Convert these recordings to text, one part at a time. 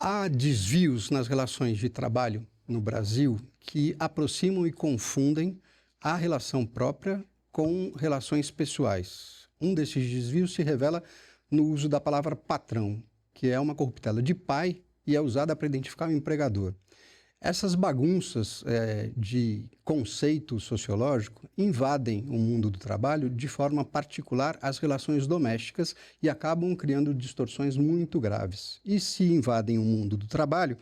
Há desvios nas relações de trabalho no Brasil que aproximam e confundem a relação própria com relações pessoais. Um desses desvios se revela no uso da palavra patrão, que é uma corruptela de pai e é usada para identificar o empregador. Essas bagunças de conceito sociológico invadem o mundo do trabalho de forma particular as relações domésticas e acabam criando distorções muito graves. E se invadem o mundo do trabalho,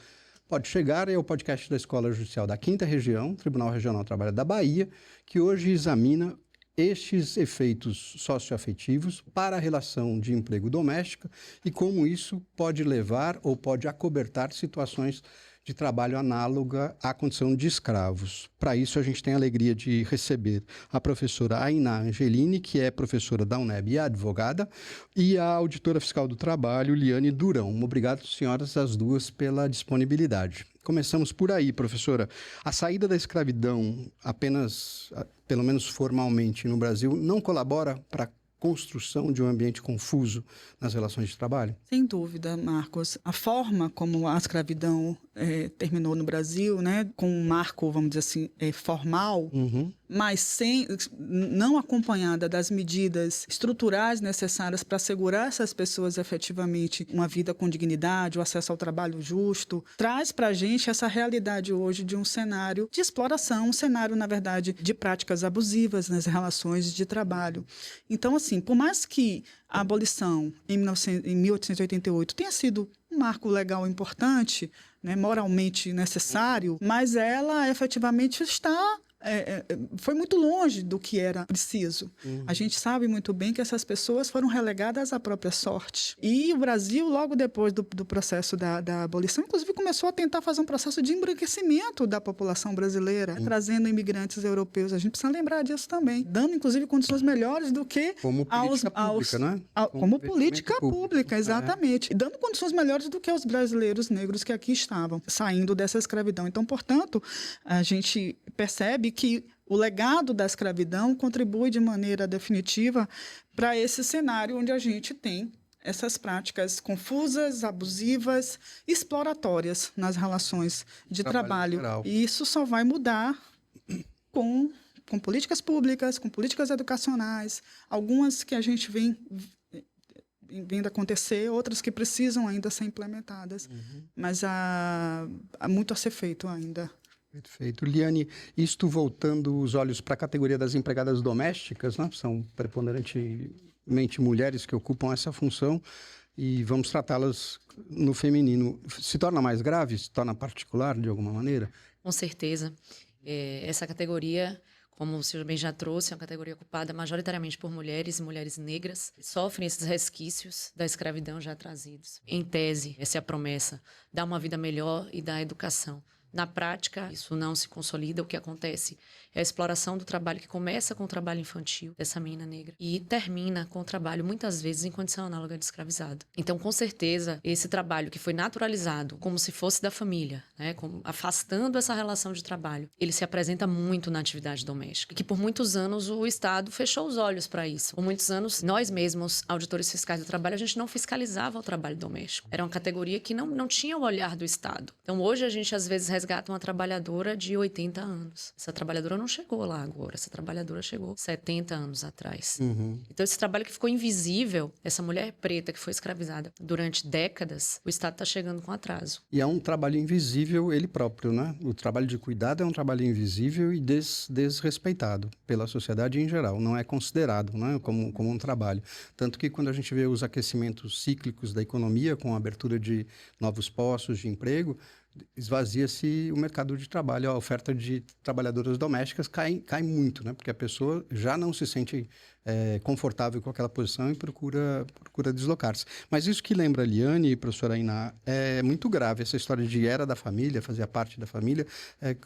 pode chegar ao podcast da Escola Judicial da 5ª Região, Tribunal Regional do Trabalho da Bahia, que hoje examina estes efeitos socioafetivos para a relação de emprego doméstica e como isso pode levar ou pode acobertar situações de trabalho análoga à condição de escravos. Para isso, a gente tem a alegria de receber a professora Ainá Angelini, que é professora da UNEB e advogada, e a auditora fiscal do trabalho, Liane Durão. Obrigado, senhoras, as duas, pela disponibilidade. Começamos por aí, professora. A saída da escravidão, apenas, pelo menos formalmente, no Brasil, não colabora para a construção de um ambiente confuso nas relações de trabalho? Sem dúvida, Marcos. A forma como a escravidão terminou no Brasil, né, com um marco, vamos dizer assim, formal, mas não acompanhada das medidas estruturais necessárias para assegurar essas pessoas efetivamente uma vida com dignidade, o acesso ao trabalho justo, traz para a gente essa realidade hoje de um cenário de exploração, um cenário, na verdade, de práticas abusivas nas relações de trabalho. Então, assim, por mais que a abolição em 1888 tenha sido um marco legal importante, né, moralmente necessário, mas ela efetivamente foi muito longe do que era preciso. A gente sabe muito bem que essas pessoas foram relegadas à própria sorte. E o Brasil, logo depois do processo da abolição, inclusive começou a tentar fazer um processo de embranquecimento da população brasileira, trazendo imigrantes europeus. A gente precisa lembrar disso também, dando inclusive condições melhores do que como política pública, né? Como política pública, exatamente. E dando condições melhores do que os brasileiros negros que aqui estavam, saindo dessa escravidão. Então, portanto, a gente percebe que o legado da escravidão contribui de maneira definitiva para esse cenário onde a gente tem essas práticas confusas, abusivas, exploratórias nas relações de trabalho. E isso só vai mudar com políticas públicas, com políticas educacionais, algumas que a gente vendo acontecer, outras que precisam ainda ser implementadas. Mas há muito a ser feito ainda. Perfeito. Liane, isto voltando os olhos para a categoria das empregadas domésticas, né? São preponderantemente mulheres que ocupam essa função e vamos tratá-las no feminino. Se torna mais grave? Se torna particular de alguma maneira? Com certeza. Essa categoria, como o senhor bem já trouxe, é uma categoria ocupada majoritariamente por mulheres e mulheres negras, que sofrem esses resquícios da escravidão já trazidos. Em tese, essa é a promessa, dar uma vida melhor e dar educação. Na prática, isso não se consolida. O que acontece é a exploração do trabalho que começa com o trabalho infantil dessa menina negra e termina com o trabalho, muitas vezes, em condição análoga de escravizado. Então, com certeza, esse trabalho que foi naturalizado como se fosse da família, né, afastando essa relação de trabalho, ele se apresenta muito na atividade doméstica. E que por muitos anos o Estado fechou os olhos para isso. Por muitos anos, nós mesmos, auditores fiscais do trabalho, a gente não fiscalizava o trabalho doméstico. Era uma categoria que não tinha o olhar do Estado. Então, hoje a gente, às vezes, resgata uma trabalhadora de 80 anos. Essa trabalhadora não chegou lá agora, essa trabalhadora chegou 70 anos atrás. Então esse trabalho que ficou invisível, essa mulher preta que foi escravizada durante décadas, o Estado está chegando com atraso. E é um trabalho invisível ele próprio, né? O trabalho de cuidado é um trabalho invisível e desrespeitado pela sociedade em geral, não é considerado, né, como um trabalho. Tanto que quando a gente vê os aquecimentos cíclicos da economia, com a abertura de novos postos de emprego, esvazia-se o mercado de trabalho, a oferta de trabalhadoras domésticas cai muito, né? Porque a pessoa já não se sente confortável com aquela posição e procura deslocar-se. Mas isso que lembra a Liane e a professora Ainá é muito grave, essa história de era da família, fazia parte da família.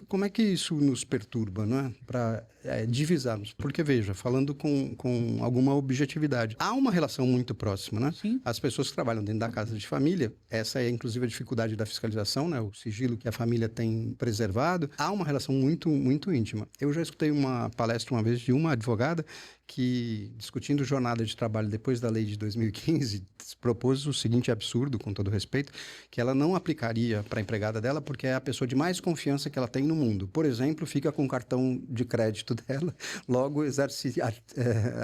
Como é que isso nos perturba, né? Para divisarmos? Porque, veja, falando com alguma objetividade, há uma relação muito próxima, né? Sim. As pessoas que trabalham dentro da casa de família, essa é inclusive a dificuldade da fiscalização, né? O sigilo que a família tem preservado, há uma relação muito, muito íntima. Eu já escutei uma palestra uma vez de uma advogada que, discutindo jornada de trabalho depois da lei de 2015, propôs o seguinte absurdo, com todo respeito, que ela não aplicaria para a empregada dela porque é a pessoa de mais confiança que ela tem no mundo. Por exemplo, fica com o cartão de crédito dela, logo exerce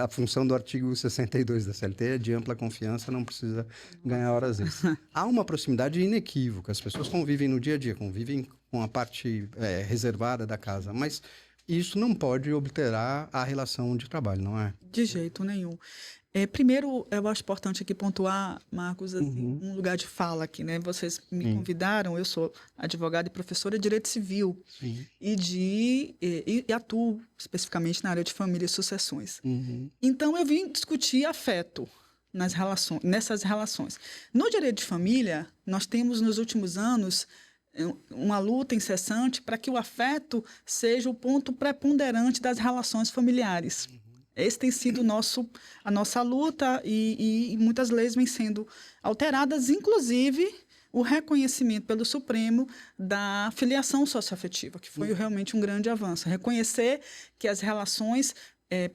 a função do artigo 62 da CLT, de ampla confiança, não precisa ganhar horas extras. Há uma proximidade inequívoca, as pessoas convivem no dia a dia, convivem com a parte reservada da casa, mas isso não pode obliterar a relação de trabalho, não é? De jeito nenhum. Primeiro, eu acho importante aqui pontuar, Marcos, assim, um lugar de fala aqui, né? Vocês me convidaram, eu sou advogada e professora de Direito Civil. Sim. E atuo especificamente na área de família e sucessões. Então, eu vim discutir afeto nessas relações. No direito de família, nós temos nos últimos anos uma luta incessante para que o afeto seja o ponto preponderante das relações familiares. Esse tem sido a nossa luta e muitas leis vêm sendo alteradas, inclusive o reconhecimento pelo Supremo da filiação socioafetiva, que foi realmente um grande avanço. Reconhecer que as relações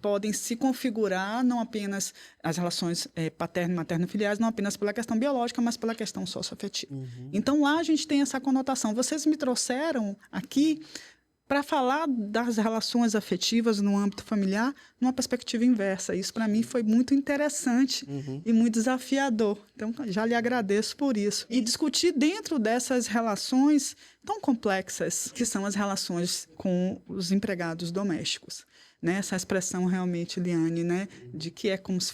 podem se configurar, não apenas as relações paterno e materno-filiais, não apenas pela questão biológica, mas pela questão socioafetiva. Então, lá a gente tem essa conotação. Vocês me trouxeram aqui para falar das relações afetivas no âmbito familiar numa perspectiva inversa. Isso, para mim, foi muito interessante e muito desafiador. Então, já lhe agradeço por isso. E discutir dentro dessas relações tão complexas, que são as relações com os empregados domésticos. Né? Essa expressão realmente, Liane, né? De que é como se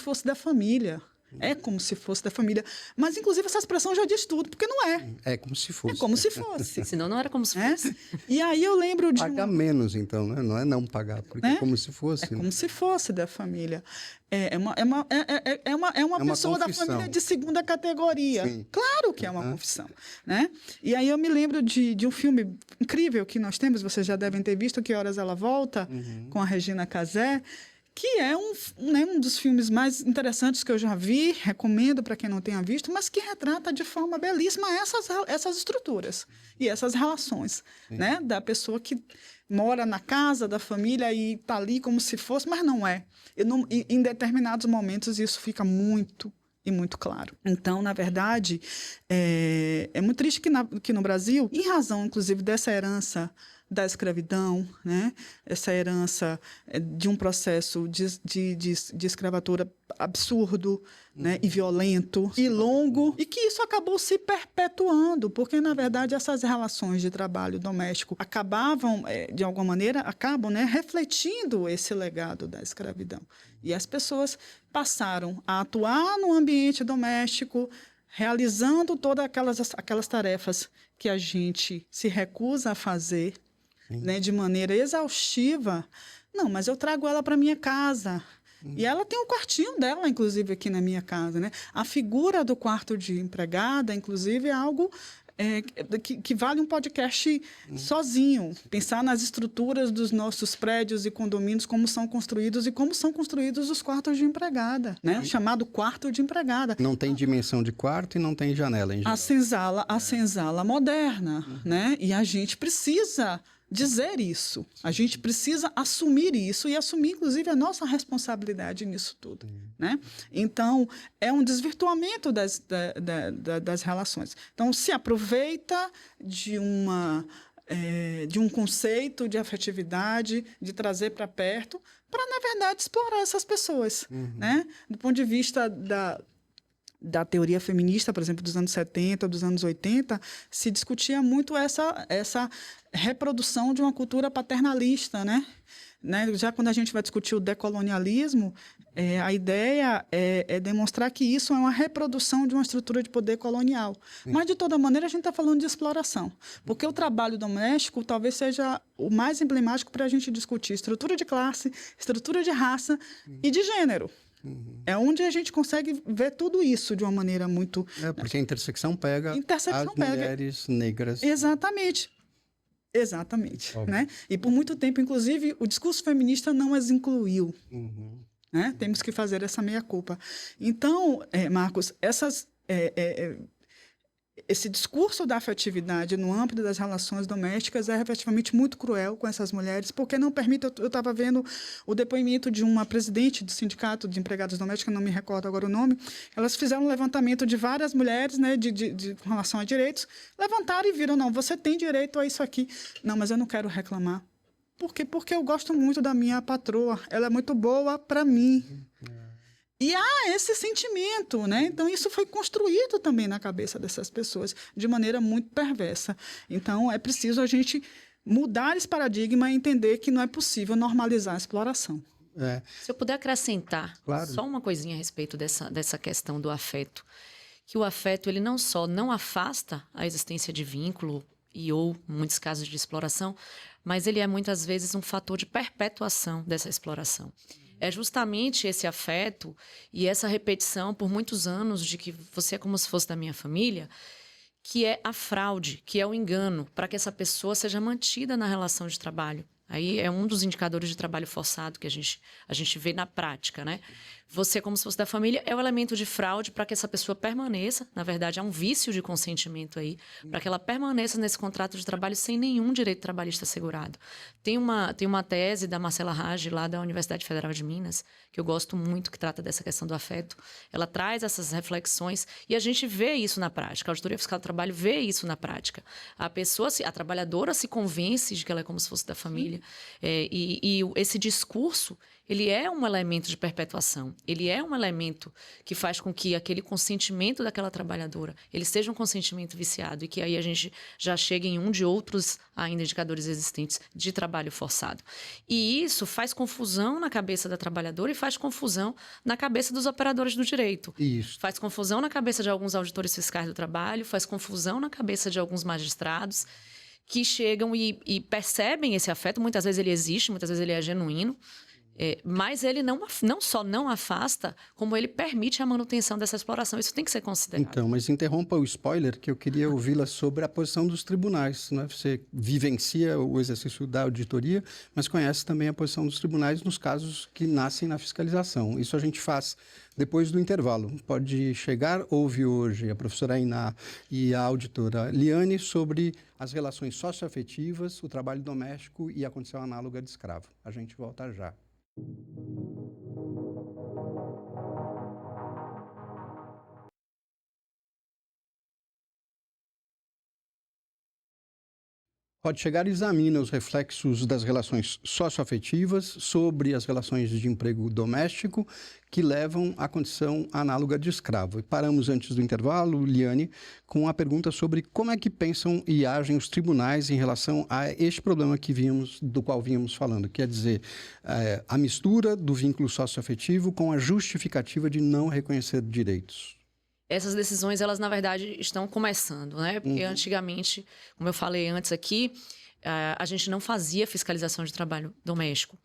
fosse da família. É como se fosse da família. Mas, inclusive, essa expressão já diz tudo, porque não é. É como se fosse. É como se fosse. Senão não era como se fosse. E aí eu lembro de... Pagar menos, então, né? Não é não pagar, porque é como se fosse. É como se fosse da família. É uma pessoa da família de segunda categoria. Sim. Claro que é uma confissão. Né? E aí eu me lembro de um filme incrível que nós temos, vocês já devem ter visto, Que Horas Ela Volta, com a Regina Casé, que é um dos filmes mais interessantes que eu já vi, recomendo para quem não tenha visto, mas que retrata de forma belíssima essas estruturas e essas relações, né? Da pessoa que mora na casa da família e está ali como se fosse, mas não é. Em determinados momentos isso fica muito claro. Então, na verdade, é muito triste que no Brasil, em razão, inclusive, dessa herança da escravidão, né? Essa herança de um processo de escravatura absurdo, né? E violento e longo, e que isso acabou se perpetuando, porque, na verdade, essas relações de trabalho doméstico acabavam, de alguma maneira, né? Refletindo esse legado da escravidão. E as pessoas passaram a atuar no ambiente doméstico, realizando todas aquelas tarefas que a gente se recusa a fazer, né, de maneira exaustiva. Não, mas eu trago ela para minha casa. E ela tem um quartinho dela, inclusive, aqui na minha casa. Né? A figura do quarto de empregada, inclusive, é algo que vale um podcast sozinho. Pensar nas estruturas dos nossos prédios e condomínios, como são construídos e como são construídos os quartos de empregada. Né? O chamado quarto de empregada. Não tem dimensão de quarto e não tem janela, em geral. A senzala moderna. Né? E a gente precisa dizer isso. A gente precisa assumir isso e assumir, inclusive, a nossa responsabilidade nisso tudo. Né? Então, é um desvirtuamento das relações. Então, se aproveita de um conceito de afetividade, de trazer para perto, para, na verdade, explorar essas pessoas. Né? Do ponto de vista da teoria feminista, por exemplo, dos anos 70, dos anos 80, se discutia muito essa reprodução de uma cultura paternalista, né? Já quando a gente vai discutir o decolonialismo, a ideia é demonstrar que isso é uma reprodução de uma estrutura de poder colonial. Mas, de toda maneira, a gente está falando de exploração. Porque o trabalho doméstico talvez seja o mais emblemático para a gente discutir estrutura de classe, estrutura de raça e de gênero. É onde a gente consegue ver tudo isso de uma maneira muito... porque a intersecção pega as mulheres negras. Exatamente. Né? E por muito tempo, inclusive, o discurso feminista não as incluiu. Né? Temos que fazer essa meia-culpa. Então, Marcos, esse discurso da afetividade no âmbito das relações domésticas é efetivamente muito cruel com essas mulheres, porque não permite... Eu estava vendo o depoimento de uma presidente do Sindicato de Empregadas Domésticas, não me recordo agora o nome, elas fizeram um levantamento de várias mulheres, né, com relação a direitos, levantaram e viram, não, você tem direito a isso aqui. Não, mas eu não quero reclamar. Por quê? Porque eu gosto muito da minha patroa, ela é muito boa para mim. E há esse sentimento, né? Então, isso foi construído também na cabeça dessas pessoas, de maneira muito perversa. Então, é preciso a gente mudar esse paradigma e entender que não é possível normalizar a exploração. Se eu puder acrescentar Claro. só uma coisinha a respeito dessa questão do afeto, que o afeto ele não só não afasta a existência de vínculo ou muitos casos de exploração, mas ele é muitas vezes um fator de perpetuação dessa exploração. É justamente esse afeto e essa repetição por muitos anos de que você é como se fosse da minha família, que é a fraude, que é o engano, para que essa pessoa seja mantida na relação de trabalho. Aí é um dos indicadores de trabalho forçado que a gente vê na prática, né? Você, como se fosse da família, é o elemento de fraude para que essa pessoa permaneça. Na verdade, há um vício de consentimento aí, para que ela permaneça nesse contrato de trabalho sem nenhum direito trabalhista assegurado. Tem uma tese da Marcela Rage, lá da Universidade Federal de Minas, que eu gosto muito, que trata dessa questão do afeto. Ela traz essas reflexões e a gente vê isso na prática. A Auditoria Fiscal do Trabalho vê isso na prática. A trabalhadora se convence de que ela é como se fosse da família. E esse discurso, ele é um elemento de perpetuação. Ele é um elemento que faz com que aquele consentimento daquela trabalhadora, ele seja um consentimento viciado e que aí a gente já chegue em um de outros ainda indicadores existentes de trabalho forçado. E isso faz confusão na cabeça da trabalhadora e faz confusão na cabeça dos operadores do direito. Isso. Faz confusão na cabeça de alguns auditores fiscais do trabalho, faz confusão na cabeça de alguns magistrados que chegam e percebem esse afeto. Muitas vezes ele existe, muitas vezes ele é genuíno, mas ele não só não afasta, como ele permite a manutenção dessa exploração. Isso tem que ser considerado. Então, mas interrompa o spoiler, que eu queria ouvi-la sobre a posição dos tribunais. Né? Você vivencia o exercício da auditoria, mas conhece também a posição dos tribunais nos casos que nascem na fiscalização. Isso a gente faz depois do intervalo. Pode chegar, ouve hoje a professora Iná e a auditora Liane sobre as relações socioafetivas, o trabalho doméstico e a condição análoga de escravo. A gente volta já. Pode chegar e examina os reflexos das relações socioafetivas sobre as relações de emprego doméstico que levam à condição análoga de escravo. E paramos antes do intervalo, Liane, com a pergunta sobre como é que pensam e agem os tribunais em relação a este problema do qual vínhamos falando, quer dizer, a mistura do vínculo socioafetivo com a justificativa de não reconhecer direitos. Essas decisões, elas, na verdade, estão começando, né? Porque antigamente, como eu falei antes aqui, a gente não fazia fiscalização de trabalho doméstico.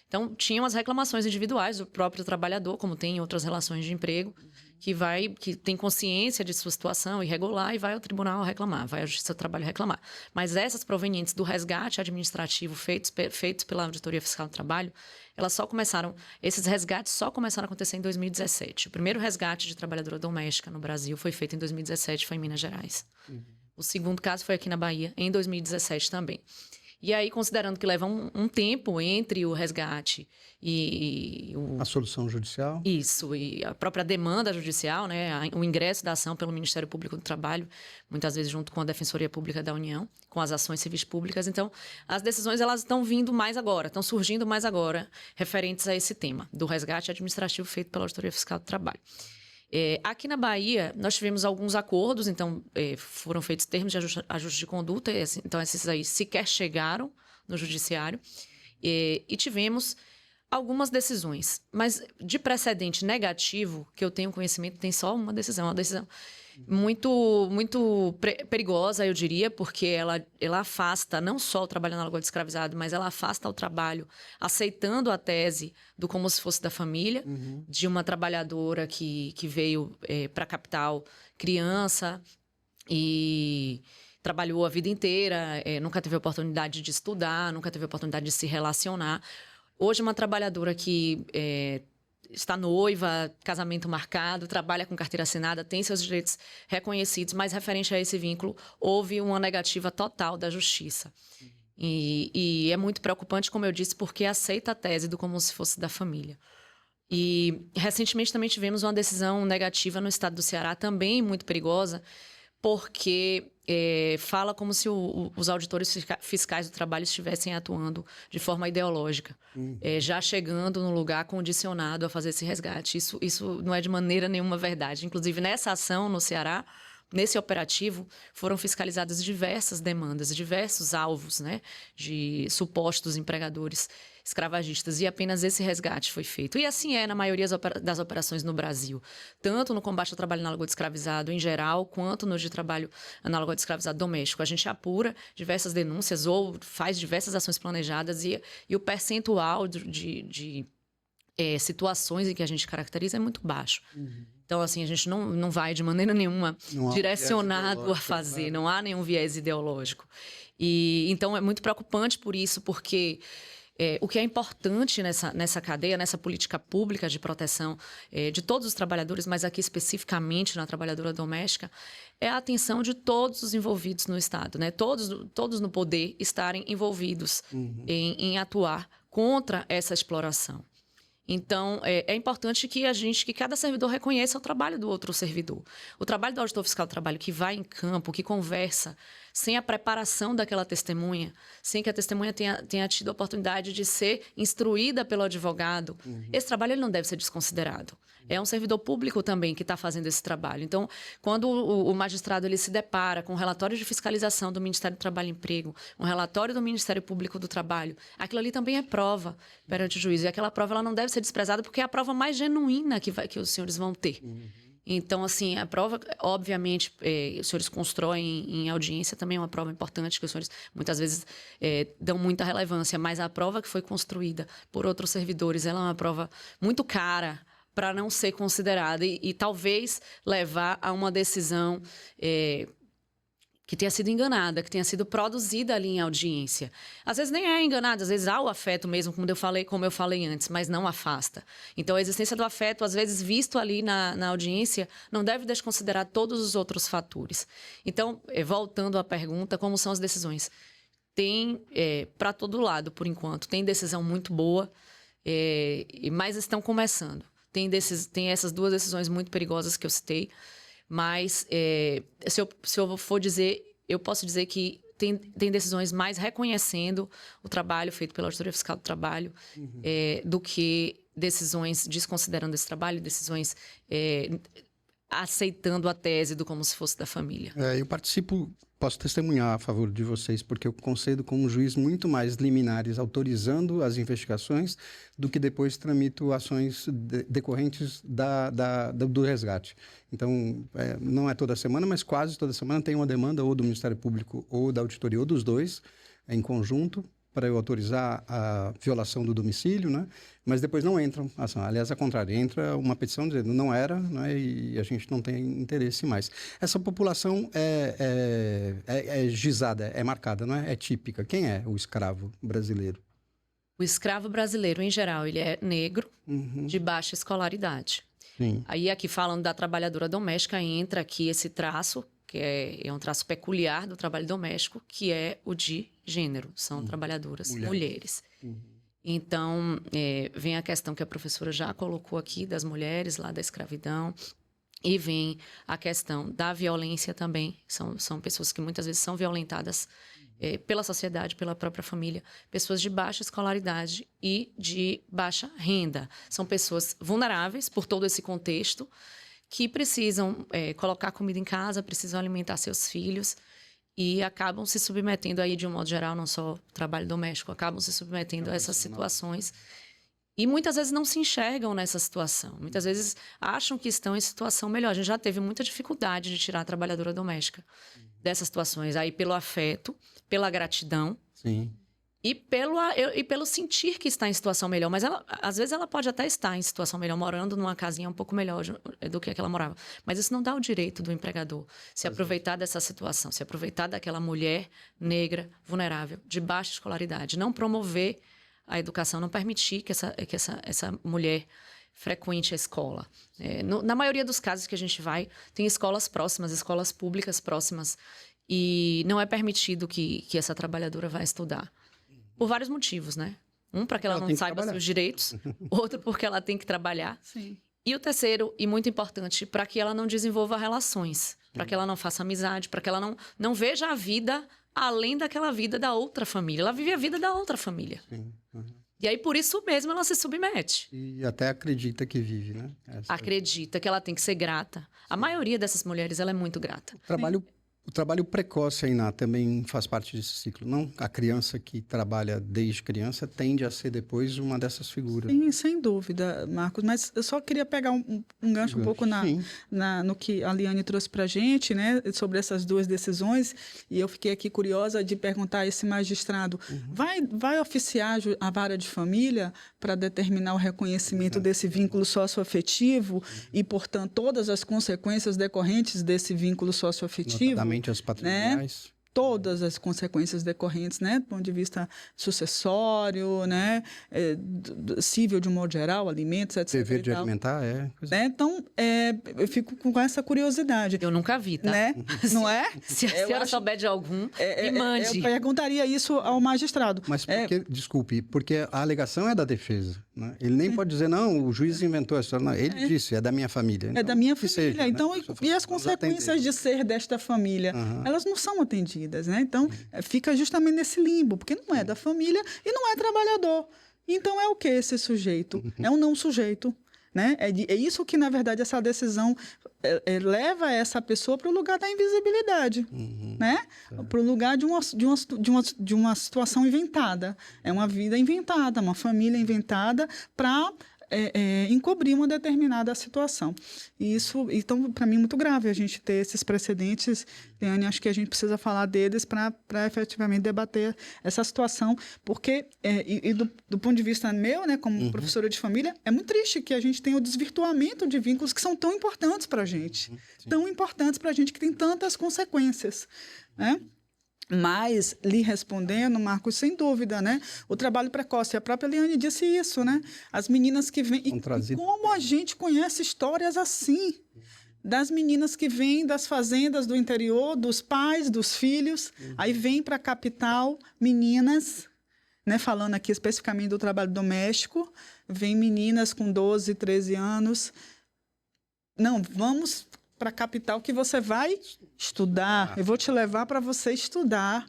Então, tinham as reclamações individuais do próprio trabalhador, como tem em outras relações de emprego, que tem consciência de sua situação irregular e vai ao tribunal reclamar, vai à Justiça do Trabalho reclamar. Mas essas provenientes do resgate administrativo feitos pela Auditoria Fiscal do Trabalho, esses resgates só começaram a acontecer em 2017. O primeiro resgate de trabalhadora doméstica no Brasil foi feito em 2017, foi em Minas Gerais. O segundo caso foi aqui na Bahia, em 2017 também. E aí, considerando que leva um tempo entre o resgate e a solução judicial? Isso, e a própria demanda judicial, né? O ingresso da ação pelo Ministério Público do Trabalho, muitas vezes junto com a Defensoria Pública da União, com as ações civis públicas. Então, as decisões elas estão vindo mais agora, estão surgindo mais agora, referentes a esse tema, do resgate administrativo feito pela Auditoria Fiscal do Trabalho. Aqui na Bahia, nós tivemos alguns acordos, então foram feitos termos de ajuste de conduta, então esses aí sequer chegaram no judiciário, e tivemos algumas decisões, mas de precedente negativo, que eu tenho conhecimento, tem só uma decisão muito, muito perigosa, eu diria, porque ela afasta não só o trabalho análogo de escravizado, mas ela afasta o trabalho aceitando a tese do como se fosse da família, de uma trabalhadora que veio para a capital criança e trabalhou a vida inteira, nunca teve oportunidade de estudar, nunca teve oportunidade de se relacionar. Hoje, uma trabalhadora que está noiva, casamento marcado, trabalha com carteira assinada, tem seus direitos reconhecidos, mas referente a esse vínculo, houve uma negativa total da justiça. E é muito preocupante, como eu disse, porque aceita a tese do como se fosse da família. E recentemente também tivemos uma decisão negativa no estado do Ceará, também muito perigosa, porque fala como se os auditores fiscais do trabalho estivessem atuando de forma ideológica, já chegando no lugar condicionado a fazer esse resgate. Isso não é de maneira nenhuma verdade. Inclusive, nessa ação no Ceará, nesse operativo, foram fiscalizadas diversas demandas, diversos alvos, né, de supostos empregadores escravagistas, e apenas esse resgate foi feito. E assim é na maioria das operações no Brasil, tanto no combate ao trabalho análogo de escravizado em geral, quanto no de trabalho análogo de escravizado doméstico. A gente apura diversas denúncias ou faz diversas ações planejadas e o percentual de situações em que a gente caracteriza é muito baixo. Então, assim, a gente não vai de maneira nenhuma direcionado a fazer, não há nenhum viés ideológico. E então é muito preocupante por isso, porque o que é importante nessa cadeia, nessa política pública de proteção de todos os trabalhadores, mas aqui especificamente na trabalhadora doméstica, é a atenção de todos os envolvidos no Estado, né? Todos no poder estarem envolvidos em atuar contra essa exploração. Então, é importante que cada servidor reconheça o trabalho do outro servidor. O trabalho do auditor fiscal do trabalho que vai em campo, que conversa, sem a preparação daquela testemunha, sem que a testemunha tenha tido a oportunidade de ser instruída pelo advogado, esse trabalho ele não deve ser desconsiderado. É um servidor público também que está fazendo esse trabalho. Então, quando o magistrado ele se depara com um relatório de fiscalização do Ministério do Trabalho e Emprego, um relatório do Ministério Público do Trabalho, aquilo ali também é prova perante o juiz. E aquela prova ela não deve ser desprezada porque é a prova mais genuína que os senhores vão ter. Então, assim, a prova, obviamente, os senhores constroem em audiência também é uma prova importante que os senhores, muitas vezes, dão muita relevância, mas a prova que foi construída por outros servidores, ela é uma prova muito cara para não ser considerada e talvez levar a uma decisão que tenha sido enganada, que tenha sido produzida ali em audiência. Às vezes nem é enganada, às vezes há o afeto mesmo, como eu falei antes, mas não afasta. Então, a existência do afeto, às vezes visto ali na audiência, não deve desconsiderar todos os outros fatores. Então, voltando à pergunta, como são as decisões? Tem, para todo lado, por enquanto, tem decisão muito boa, mas estão começando. Tem essas duas decisões muito perigosas que eu citei, mas se eu for dizer, eu posso dizer que tem decisões mais reconhecendo o trabalho feito pela Auditoria Fiscal do Trabalho do que decisões desconsiderando esse trabalho, decisões aceitando a tese do como se fosse da família. Eu posso testemunhar a favor de vocês, porque eu concedo como juiz muito mais liminares autorizando as investigações do que depois tramito ações decorrentes do resgate. Então, não é toda semana, mas quase toda semana tem uma demanda ou do Ministério Público ou da Auditoria, ou dos dois, em conjunto, para eu autorizar a violação do domicílio, né? Mas depois não entram ação. Aliás, ao contrário, entra uma petição dizendo não era, né? E a gente não tem interesse mais. Essa população é gizada, é marcada, não é? É típica. Quem é o escravo brasileiro? O escravo brasileiro, em geral, ele é negro, de baixa escolaridade. Sim. Aí, aqui falando da trabalhadora doméstica, entra aqui esse traço, que é um traço peculiar do trabalho doméstico, que é o de gênero. São trabalhadoras mulheres. Então, vem a questão que a professora já colocou aqui, das mulheres lá da escravidão, e vem a questão da violência também. São pessoas que muitas vezes são violentadas pela sociedade, pela própria família. Pessoas de baixa escolaridade e de baixa renda. São pessoas vulneráveis por todo esse contexto, que precisam colocar comida em casa, precisam alimentar seus filhos e acabam se submetendo aí, de um modo geral, não só trabalho doméstico, acabam se submetendo a essas situações e muitas vezes não se enxergam nessa situação. Muitas vezes acham que estão em situação melhor. A gente já teve muita dificuldade de tirar a trabalhadora doméstica dessas situações, aí pelo afeto, pela gratidão. Sim. E pelo sentir que está em situação melhor. Mas às vezes ela pode até estar em situação melhor, morando numa casinha um pouco melhor do que ela morava. Mas isso não dá o direito do empregador se aproveitar dessa situação, se aproveitar daquela mulher negra, vulnerável, de baixa escolaridade. Não promover a educação, não permitir que essa mulher frequente a escola. Na maioria dos casos que a gente vai, tem escolas próximas, escolas públicas próximas, e não é permitido que essa trabalhadora vá estudar. Por vários motivos, né? Um, para que ela não saiba seus direitos. Outro, porque ela tem que trabalhar. Sim. E o terceiro, e muito importante, para que ela não desenvolva relações, para que ela não faça amizade, para que ela não veja a vida além daquela vida da outra família. Ela vive a vida da outra família. Sim. E aí, por isso mesmo, ela se submete. E até acredita que vive, né? Acredita que ela tem que ser grata. A maioria dessas mulheres, ela é muito grata. O trabalho precoce, Ainá, também faz parte desse ciclo, não? A criança que trabalha desde criança tende a ser depois uma dessas figuras. Sim, sem dúvida, Marcos. Mas eu só queria pegar um gancho um pouco no que a Liane trouxe para a gente, né, sobre essas duas decisões. E eu fiquei aqui curiosa de perguntar a esse magistrado, vai oficiar a vara de família para determinar o reconhecimento desse vínculo socioafetivo e, portanto, todas as consequências decorrentes desse vínculo socioafetivo? As patrimoniais. Né? Todas as consequências decorrentes, né, do ponto de vista sucessório, né, civil de um modo geral, alimentos, etc. Dever de alimentar, né? Então, eu fico com essa curiosidade. Eu nunca vi, tá? Né? Não é? Se a senhora souber de algum, me mande. Eu perguntaria isso ao magistrado. Mas desculpe, porque a alegação é da defesa. Né? Ele nem pode dizer, não, o juiz inventou essa história. Não, ele disse, é da minha família. É então, da minha família. Seja, então, né? E as consequências de ser desta família? Elas não são atendidas. Né? Então, fica justamente nesse limbo, porque não é da família e não é trabalhador. Então, é o que esse sujeito? É um não sujeito. Né? É isso que, na verdade, essa decisão leva essa pessoa para o lugar da invisibilidade, né? Para o lugar de uma situação inventada. É uma vida inventada, uma família inventada para encobrir uma determinada situação. E isso, então, para mim, é muito grave a gente ter esses precedentes. Liane, acho que a gente precisa falar deles para efetivamente debater essa situação, porque, do ponto de vista meu, né, como professora de família, é muito triste que a gente tenha o desvirtuamento de vínculos que são tão importantes para a gente. Tão importantes para a gente, que tem tantas consequências, né? Mas, lhe respondendo, Marcos, sem dúvida, né? O trabalho precoce, a própria Liane disse isso, né? As meninas que vêm... E como a gente conhece histórias assim, das meninas que vêm das fazendas do interior, dos pais, dos filhos, aí vêm para a capital, meninas, né? Falando aqui especificamente do trabalho doméstico, vêm meninas com 12, 13 anos. Não, vamos para a capital que você vai estudar. Eu vou te levar para você estudar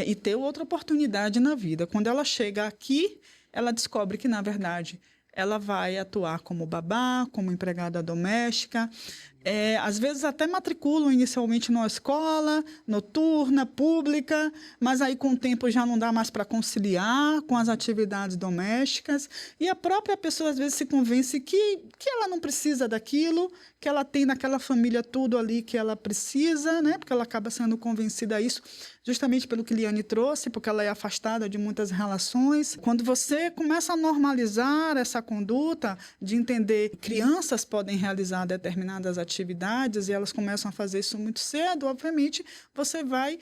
e ter outra oportunidade na vida. Quando ela chega aqui, ela descobre que, na verdade, ela vai atuar como babá, como empregada doméstica. Às vezes até matriculam inicialmente numa escola noturna, pública, mas aí com o tempo já não dá mais para conciliar com as atividades domésticas. E a própria pessoa às vezes se convence que ela não precisa daquilo, que ela tem naquela família tudo ali que ela precisa, né? Porque ela acaba sendo convencida a isso, justamente pelo que Liane trouxe, porque ela é afastada de muitas relações. Quando você começa a normalizar essa conduta de entender que crianças podem realizar determinadas atividades e elas começam a fazer isso muito cedo, obviamente, você vai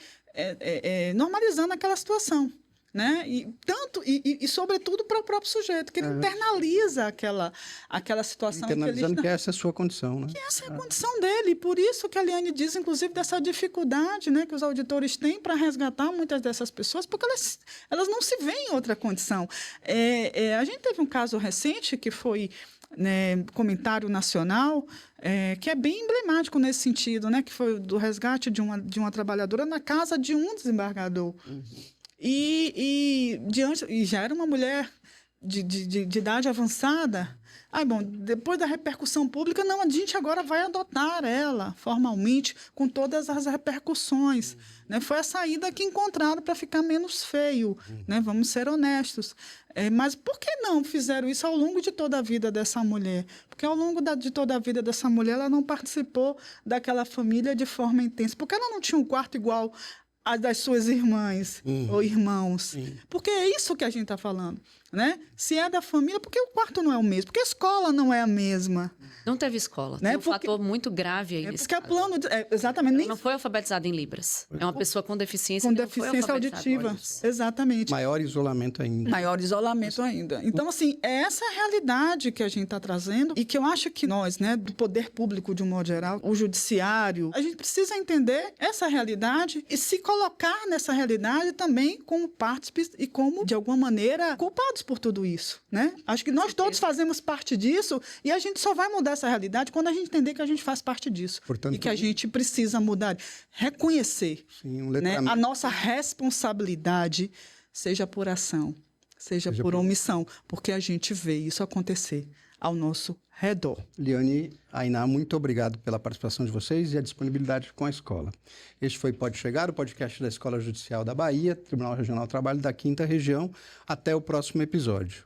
normalizando aquela situação. Né? E sobretudo, para o próprio sujeito, que ele internaliza aquela situação. Internalizando que essa é a sua condição. Né? Que essa é a condição dele. Por isso que a Liane diz, inclusive, dessa dificuldade, né, que os auditores têm para resgatar muitas dessas pessoas, porque elas não se veem em outra condição. A gente teve um caso recente que foi... Né, comentário nacional, que é bem emblemático nesse sentido, né, que foi do resgate de uma trabalhadora na casa de um desembargador. E já era uma mulher de idade avançada. Depois da repercussão pública, não, a gente agora vai adotar ela formalmente, com todas as repercussões. Né? Foi a saída que encontraram para ficar menos feio, né? Vamos ser honestos. Mas por que não fizeram isso ao longo de toda a vida dessa mulher? Porque ao longo de toda a vida dessa mulher, ela não participou daquela família de forma intensa. Porque ela não tinha um quarto igual a das suas irmãs ou irmãos. Porque é isso que a gente está falando. né? Se é da família, por que o quarto não é o mesmo? Porque a escola não é a mesma. Não teve escola. Né? Tem um fator muito grave aí nesse porque caso. plano... exatamente. Ela não foi alfabetizada em Libras. É uma pessoa com deficiência Com que não foi deficiência alfabetizada em auditiva. Libras. Exatamente. Maior isolamento ainda. Maior isolamento ainda. Então, assim, é essa a realidade que a gente está trazendo e que eu acho que nós, né, do poder público de um modo geral, o judiciário, a gente precisa entender essa realidade e se colocar nessa realidade também como partícipes e como, de alguma maneira, culpados por tudo isso, né? Acho que nós todos fazemos parte disso e a gente só vai mudar essa realidade quando a gente entender que a gente faz parte disso. Portanto, e que a gente precisa mudar, reconhecer, sim, né, a nossa responsabilidade, seja por ação, seja por omissão, porque a gente vê isso acontecer ao nosso redor. Liane, Ainá, muito obrigado pela participação de vocês e a disponibilidade com a escola. Este foi Pode Chegar, o podcast da Escola Judicial da Bahia, Tribunal Regional do Trabalho da 5ª Região. Até o próximo episódio.